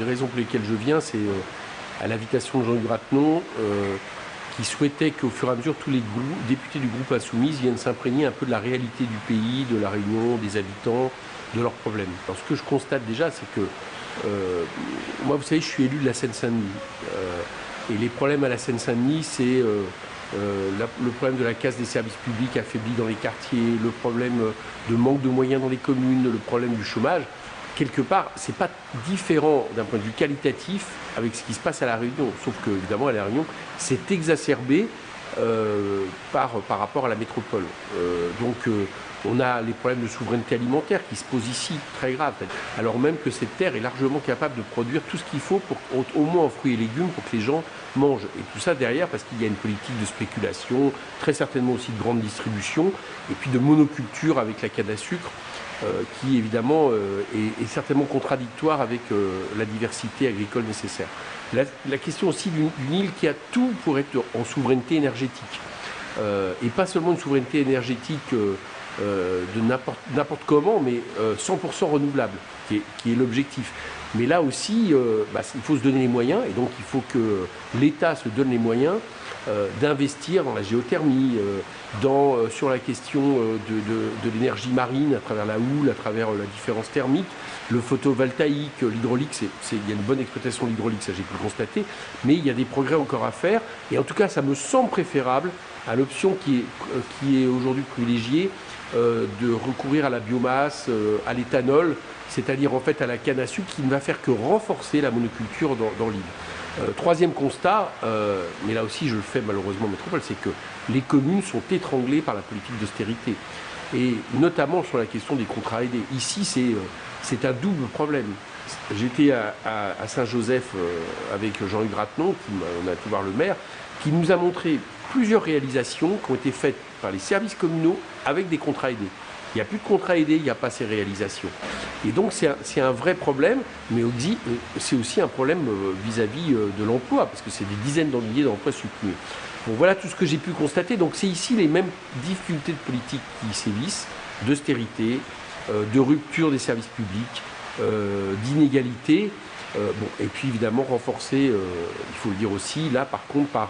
raisons pour lesquelles je viens, c'est à l'invitation de Jean-Hugues Ratenon, qui souhaitait qu'au fur et à mesure, tous les députés du groupe Insoumise viennent s'imprégner un peu de la réalité du pays, de la Réunion, des habitants, de leurs problèmes. Alors, ce que je constate déjà, c'est que moi, vous savez, je suis élu de la Seine-Saint-Denis. Et les problèmes à la Seine-Saint-Denis, c'est le problème de la casse des services publics affaiblis dans les quartiers, le problème de manque de moyens dans les communes, le problème du chômage. Quelque part, c'est pas différent d'un point de vue qualitatif avec ce qui se passe à La Réunion. Sauf que, évidemment, à La Réunion, c'est exacerbé par rapport à la métropole. On a les problèmes de souveraineté alimentaire qui se posent ici, très graves. Alors même que cette terre est largement capable de produire tout ce qu'il faut, pour, au moins en fruits et légumes, pour que les gens mangent. Et tout ça derrière, parce qu'il y a une politique de spéculation, très certainement aussi de grande distribution, et puis de monoculture avec la canne à sucre, qui évidemment est certainement contradictoire avec la diversité agricole nécessaire. La question aussi d'une île qui a tout pour être en souveraineté énergétique. Et pas seulement une souveraineté énergétique de n'importe comment, mais 100% renouvelable, qui est l'objectif. Mais là aussi, il faut se donner les moyens, et donc il faut que l'État se donne les moyens d'investir dans la géothermie, sur la question de l'énergie marine à travers la houle, à travers la différence thermique, le photovoltaïque, l'hydraulique, il y a une bonne exploitation de l'hydraulique, ça j'ai pu le constater, mais il y a des progrès encore à faire, et en tout cas ça me semble préférable à l'option qui est aujourd'hui privilégiée, de recourir à la biomasse, à l'éthanol, c'est-à-dire en fait à la canne à sucre, qui ne va faire que renforcer la monoculture dans l'île. Troisième constat, mais là aussi je le fais malheureusement en métropole, c'est que les communes sont étranglées par la politique d'austérité. Et notamment sur la question des contrats aidés. Ici, c'est un double problème. J'étais à Saint-Joseph avec Jean-Hugues Ratenon, on a pu voir le maire, qui nous a montré plusieurs réalisations qui ont été faites par les services communaux avec des contrats aidés. Il n'y a plus de contrats aidés, il n'y a pas ces réalisations. Et donc c'est un vrai problème, mais c'est aussi un problème vis-à-vis de l'emploi, parce que c'est des dizaines de milliers d'emplois supprimés. Bon, voilà tout ce que j'ai pu constater. Donc c'est ici les mêmes difficultés de politique qui sévissent, d'austérité, de rupture des services publics, d'inégalité. Et puis évidemment renforcer, il faut le dire aussi, là par contre par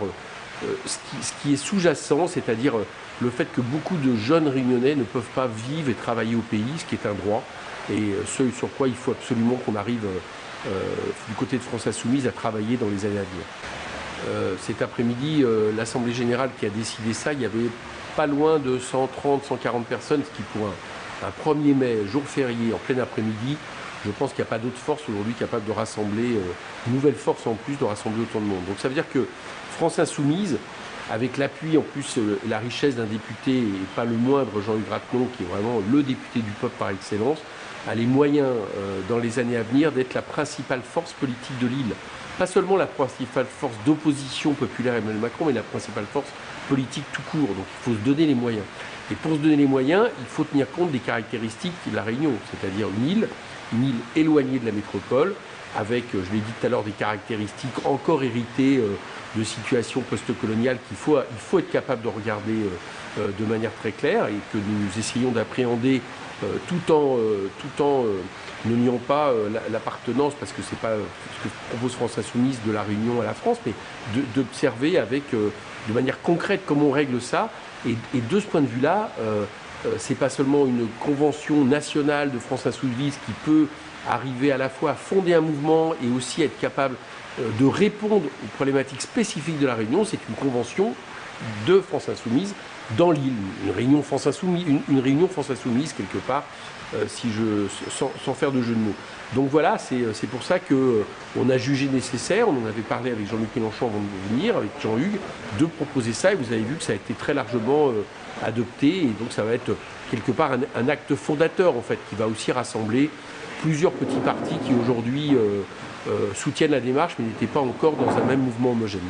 ce qui est sous-jacent, c'est-à-dire le fait que beaucoup de jeunes Réunionnais ne peuvent pas vivre et travailler au pays, ce qui est un droit, et ce sur quoi il faut absolument qu'on arrive du côté de France Insoumise à travailler dans les années à venir. Cet après-midi, l'Assemblée Générale qui a décidé ça, il y avait pas loin de 130, 140 personnes, ce qui pour un 1er mai, jour férié, en plein après-midi, je pense qu'il n'y a pas d'autre force aujourd'hui capable de rassembler, une nouvelle force en plus de rassembler autant de monde. Donc ça veut dire que France Insoumise, avec l'appui en plus, la richesse d'un député, et pas le moindre, Jean-Hugues Ratenon, qui est vraiment le député du peuple par excellence, a les moyens dans les années à venir d'être la principale force politique de l'île. Pas seulement la principale force d'opposition populaire à Emmanuel Macron, mais la principale force politique tout court. Donc il faut se donner les moyens. Et pour se donner les moyens, il faut tenir compte des caractéristiques de la Réunion, c'est-à-dire une île éloignée de la métropole, avec, je l'ai dit tout à l'heure, des caractéristiques encore héritées de situations post-coloniales qu'il faut être capable de regarder de manière très claire, et que nous essayons d'appréhender tout en ne niant pas l'appartenance, parce que c'est pas ce que propose France Insoumise, de la Réunion à la France, mais d'observer de manière concrète comment on règle ça. Et de ce point de vue-là, c'est pas seulement une convention nationale de France Insoumise qui peut arriver à la fois à fonder un mouvement et aussi être capable de répondre aux problématiques spécifiques de la Réunion. C'est une convention de France Insoumise dans l'île, une réunion France Insoumise quelque part, sans faire de jeu de mots. Donc voilà, c'est pour ça qu'on a jugé nécessaire, on en avait parlé avec Jean-Luc Mélenchon avant de venir, avec Jean-Hugues, de proposer ça, et vous avez vu que ça a été très largement adopté, et donc ça va être quelque part un acte fondateur en fait, qui va aussi rassembler plusieurs petits partis qui aujourd'hui soutiennent la démarche, mais n'étaient pas encore dans un même mouvement homogène.